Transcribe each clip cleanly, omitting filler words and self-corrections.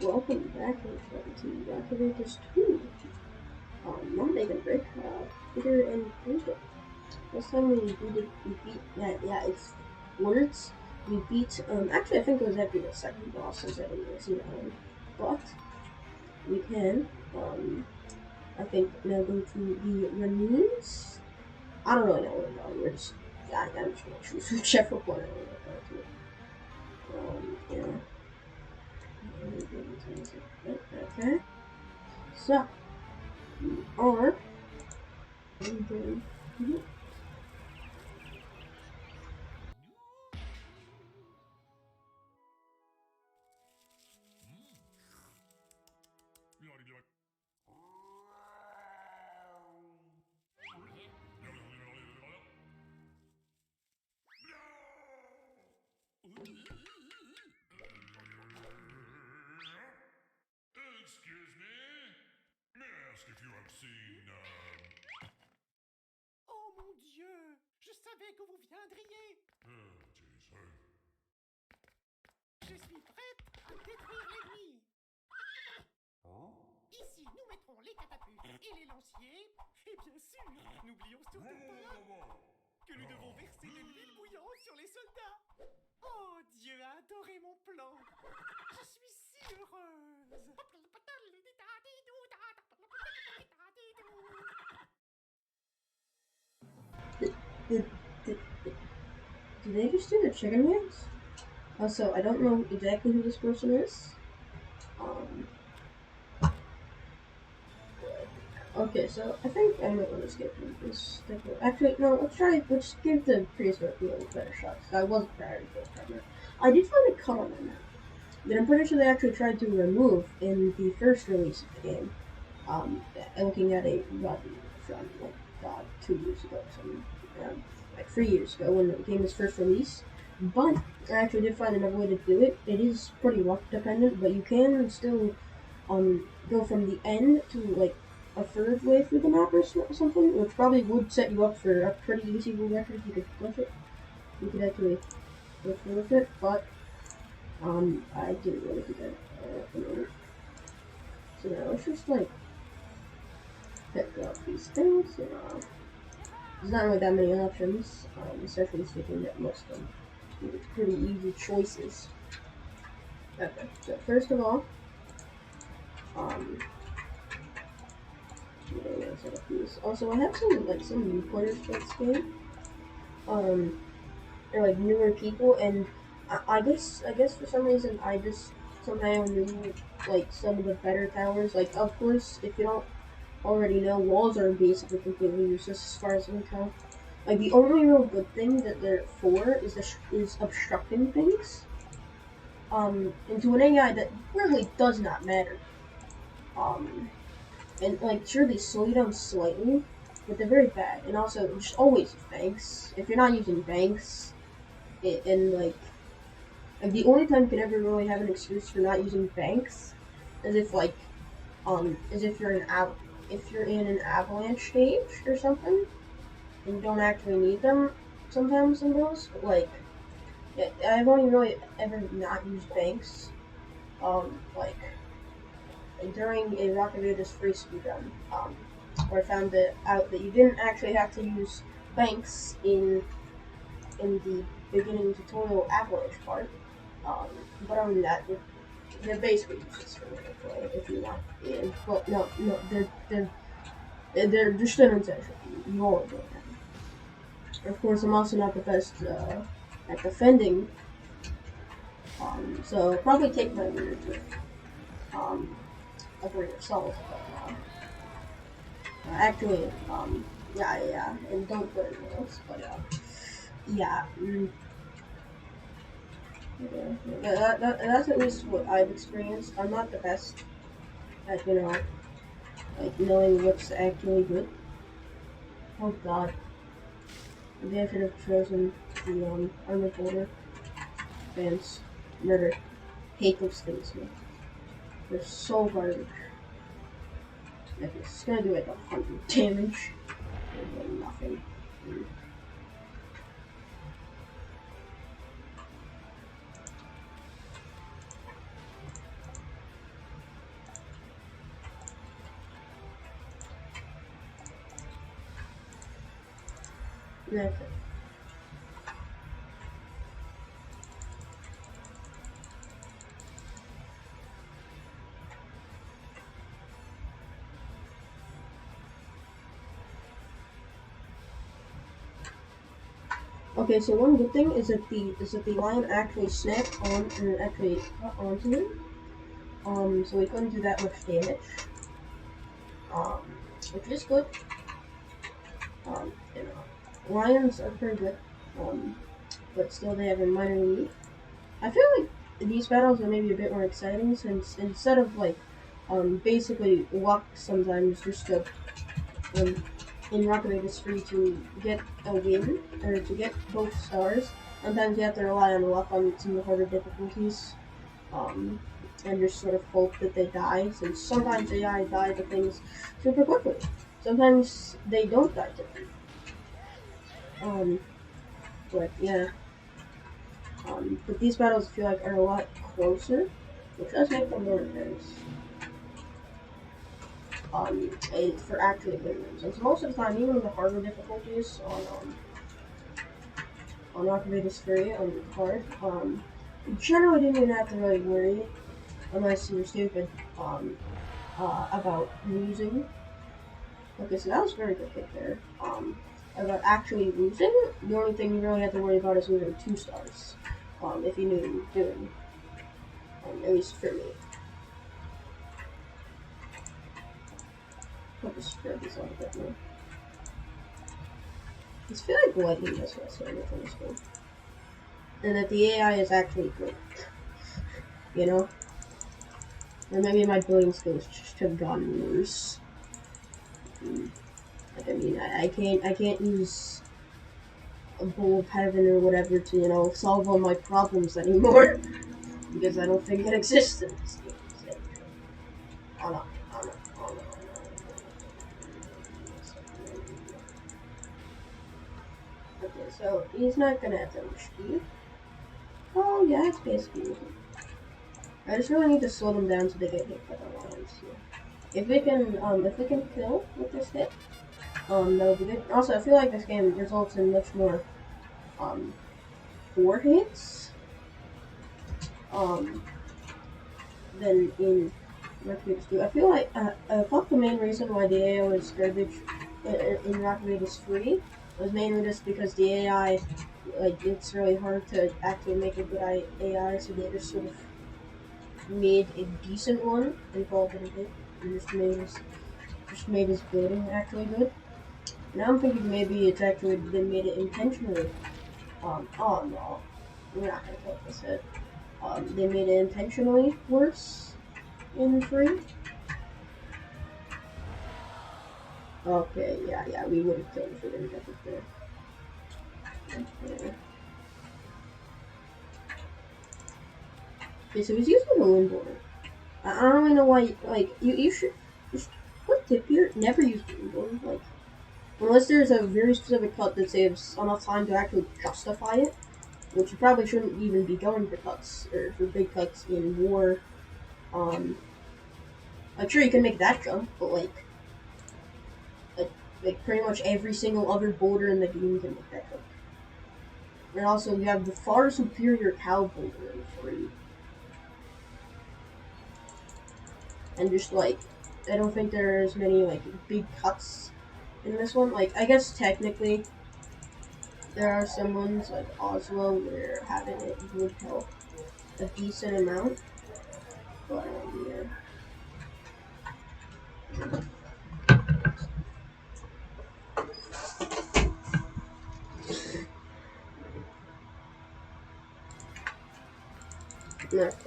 Welcome back to Rock Avengers 2. Not making a break. Peter and Bridget. Last time we beat yeah, it's words. We beat actually I think it was actually the second boss since I didn't really see that one. But we can I think now go to the remains. I don't really know what we're just I'm just gonna choose whichever one I want to go to. Yeah. Okay. So we are Excuse me? May I ask if you have seen, Oh mon Dieu! Je savais que vous viendriez! Jason. Je suis prête à détruire l'ennemi! Ici, nous mettrons les catapultes et les lanciers. Et bien sûr, n'oublions surtout pas que nous devons verser de l'huile bouillante sur les soldats. Oh, Dieu a adoré mon plan. Je suis si heureuse. Did they just do the chicken wings? Also, I don't know exactly who this person is. Okay, so I think I might want to skip this. Actually, no, let's give the prehistoric wheel a better shot. I wasn't prepared for this. I did find a cut on my map that I'm pretty sure they actually tried to remove in the first release of the game. Looking at a run from like 2 years ago, like 3 years ago when the game was first released. But I actually did find another way to do it. It is pretty luck dependent, but you can still go from the end to like a third way through the map or something, which probably would set you up for a pretty easy world record if you could glitch it. You could actually go through with it, but I didn't really do that at the moment. So now let's just like pick up these things. There's not really that many options, especially speaking that most of them are pretty easy choices. Okay, so first of all, also, I have some new players for this game. They're like newer people, and I guess for some reason I just somehow knew like some of the better towers. Like, of course, if you don't already know, walls are basically completely useless as far as I can tell. Like, the only real good thing that they're for is obstructing things. And to an AI that really does not matter. And like, sure, they slow you down slightly, but they're very bad. And also, just always banks. If you're not using banks, like the only time you can ever really have an excuse for not using banks is if you're in an avalanche stage or something, and you don't actually need them sometimes in those. But like, I've only really ever not used banks. Like during a Rocket League's free speedrun, where I found out that you didn't actually have to use banks in the beginning tutorial avalanche part. But other than that, they're basically useless for me to play if you want. Yeah, but no, they're just an essential. You always do that. Of course, I'm also not the best at defending. So probably take my weird with a greater salt. But actually, yeah, and don't put it in those. But yeah. Yeah, that's at least what I've experienced. I'm not the best at, like knowing what's actually good. Oh god. Maybe I should have chosen the armor boulder. Fans. Murder. Hate those things, man. They're so garbage. Like, it's gonna do like 100 damage. Like nothing. Okay. Okay, so one good thing is that the lion actually snapped on and actually caught onto him. So he couldn't do that much damage. Um, which is good. You know, lions are pretty good. But still they have a minor lead. I feel like these battles are maybe a bit more exciting since instead of like basically luck sometimes just to in Rocket League it's free to get a win or to get both stars. Sometimes you have to rely on luck on some of the harder difficulties. And just sort of hope that they die, since sometimes AI die to things super quickly. Sometimes they don't die to them. But yeah. But these battles I feel like are a lot closer, which does make them more intense. For actually winning them. Since most of the time, even the harder difficulties on Rocket League is free on hard, you generally didn't even have to really worry unless you were stupid about losing. Okay, so that was a very good hit there. About actually losing, the only thing you really have to worry about is losing 2 stars. If you knew what you were doing. At least for me. I'll just spread this out a bit more. I just feel like lightning does less damage on this one. And that the AI is actually good. You know? Or maybe my building skills just have gotten worse. Like, I mean, I can't use a bowl of heaven or whatever to, you know, solve all my problems anymore. Because I don't think it exists in this game. Oh no, oh no, oh no, Okay, so he's not gonna have that much speed. Oh yeah, it's basically. I just really need to slow them down so they get hit by the lions. If we can kill with this hit, that'll be good. Also, I feel like this game results in much more, 4 hits, than in Rocket League 2. I feel like, I thought the main reason why the AI was garbage in Rocket League is free was mainly just because the AI, like, it's really hard to actually make a good AI, so they just sort of made a decent one and called it a hit, and just made his building actually good. Now I'm thinking maybe it's actually they made it intentionally. Oh no, we're not gonna kill this hit. They made it intentionally worse in 3. Okay, yeah, we would have killed if we didn't get it there. Okay, so he's using the wind boulder. I don't really know why, like, you should just put tip here, never use the wind boulder, like, unless there's a very specific cut that saves enough time to actually justify it, which you probably shouldn't even be going for cuts, or for big cuts in war. I'm sure you can make that jump, but like pretty much every single other boulder in the game can make that jump. And also, you have the far superior cow boulder in 3. And just like, I don't think there are as many like big cuts in this one. Like, I guess technically there are some ones like Oslo where having it would help a decent amount, but yeah. Okay.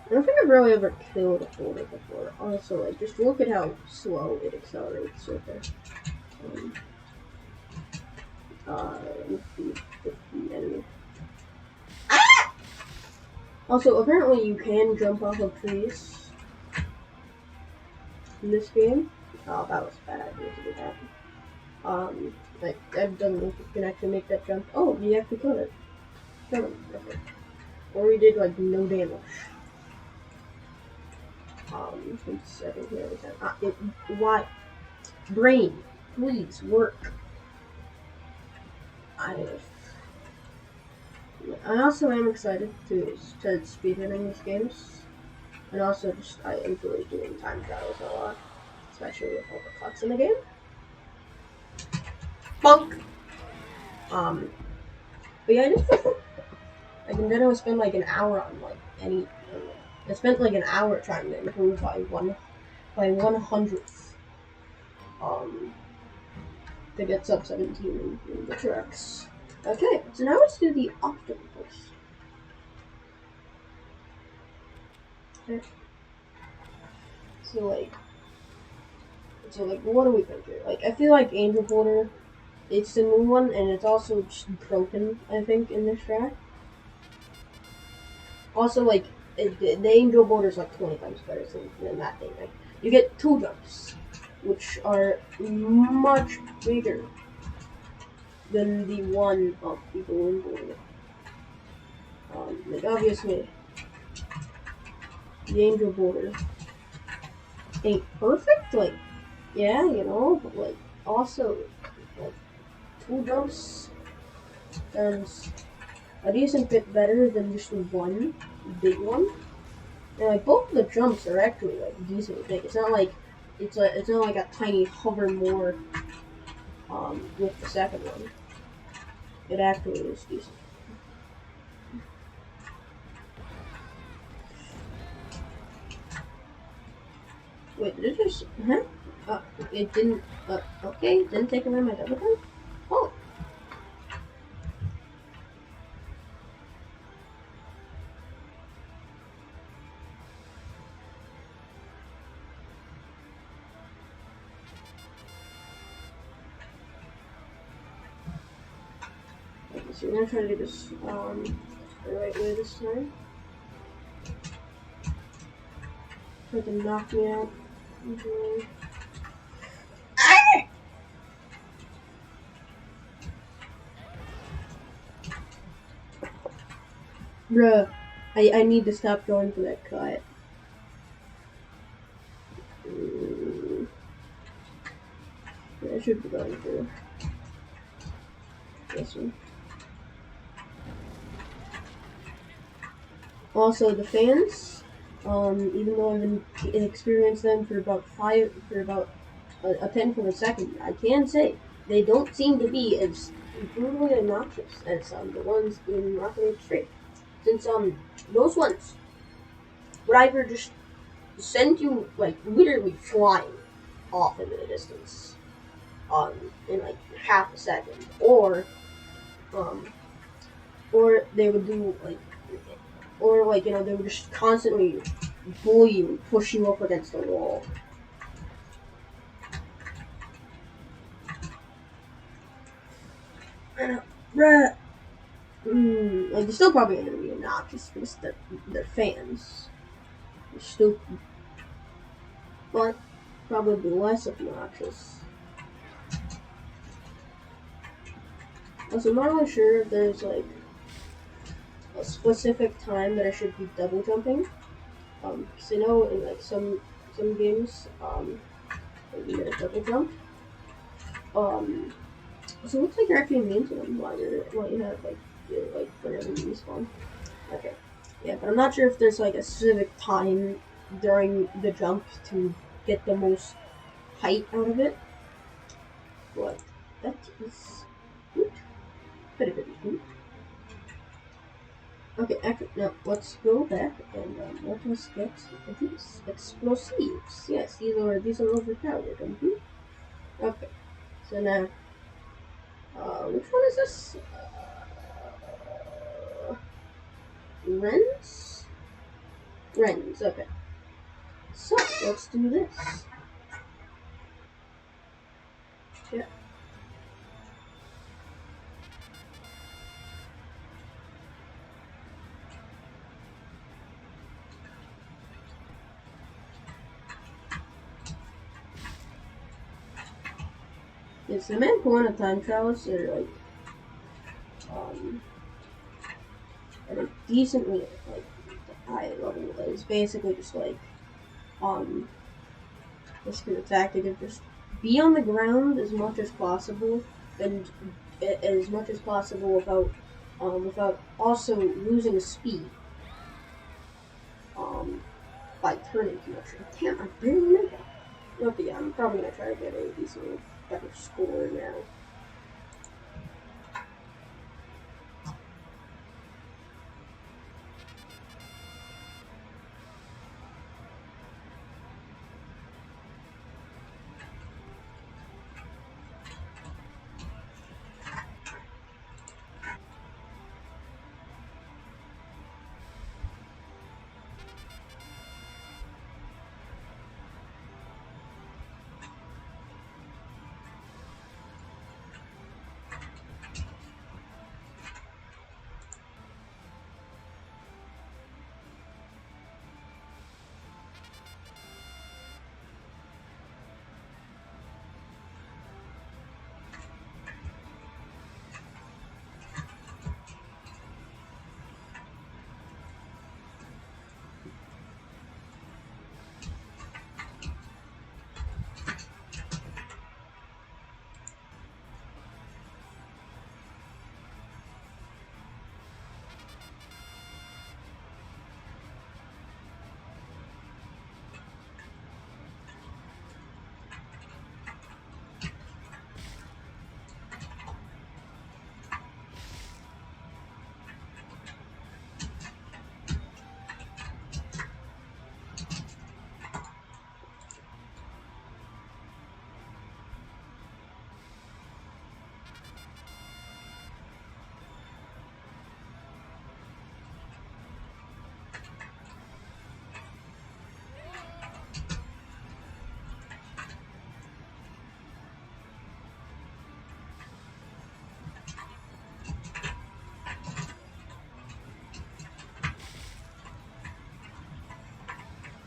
I don't think I've really ever killed a boulder before. Also, like, just look at how slow it accelerates right there. 50 enemy. Ah! Also, apparently you can jump off of trees in this game. Oh, that was bad idea to do that. Like, that doesn't think you can actually make that jump. Oh, you actually killed it. Kill him. Okay. Or we did, like, no damage. 27 here. Why? Brain, please work. I also am excited to start speedrunning these games, and also just I enjoy doing time trials a lot, especially with all the cuts in the game. Funk. But yeah, I just like in general spend like an hour on like any. I spent like an hour trying to improve by 1/100th. To get sub 17 in the tracks. Okay, so now let's do the octopus. Okay. So like, what do we think here? Like, I feel like Angel Boulder, it's the new one, and it's also just broken, I think, in this track. Also, like, the Angel Boulder is like 20 times better than that thing. Like, you get 2 jumps, which are much bigger than the one of the Golden Boulder. Like, obviously, the Angel Boulder ain't perfect, like, yeah, you know, but like, also, like, 2 jumps sounds a decent bit better than just one big one. And like, both of the jumps are actually like decently big. It's not like it's not like a tiny hover more with the second one. It actually is decent. Wait, did it just it didn't okay, didn't take away my double jump? Oh. Okay, so we're gonna try to do this the right way this time. Try to knock me out. Okay. Bruh, I need to stop going for that cut. Yeah, I should be going for this one. Also, the fans, even though I've experienced them for about a tenth of a second, I can say they don't seem to be as brutally obnoxious as the ones in Rocket League Straight. Since those ones would either just send you like literally flying off into the distance, in like half a second, or they would do like. Or, like, you know, they would just constantly bully you and push you up against the wall. Bruh. Like, they're still probably going to be obnoxious because they're fans. They're stupid. But probably less obnoxious. Also, I'm not really sure if there's, like, a specific time that I should be double jumping. Because I know in, like, some games, you get a double jump. So it looks like you're actually immune to them while you have like whenever you respawn. Okay. Yeah, but I'm not sure if there's like a specific time during the jump to get the most height out of it. But that is good. Pretty good. Okay, actually, no, let's go back and let us get these explosives. Yes, these are overpowered. Okay, so now, which one is this? Rens? Rens, okay. So, let's do this. Yeah. Yes, the main point of time trials are like, at a decently, like, high level. It's basically just like, basically the tactic of just be on the ground as much as possible, and as much as possible without also losing speed. By turning too much. Damn, I barely made that. Okay, yeah, I'm probably gonna try to get a decent better score now.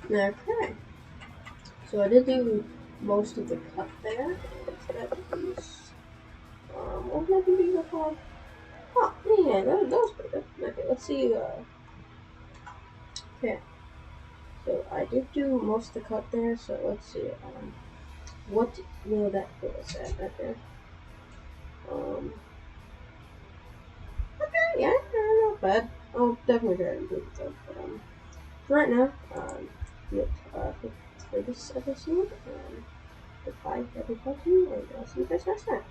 Okay. So I did do most of the cut there. What did I do before? Oh, yeah, that was pretty good. Okay, let's see. Okay. So I did do most of the cut there. So let's see. What will that put us at? Okay. Okay, yeah, not bad. I'll definitely try to improve it though. But for right now, yep, for this episode, goodbye everybody, and I'll see you guys next time.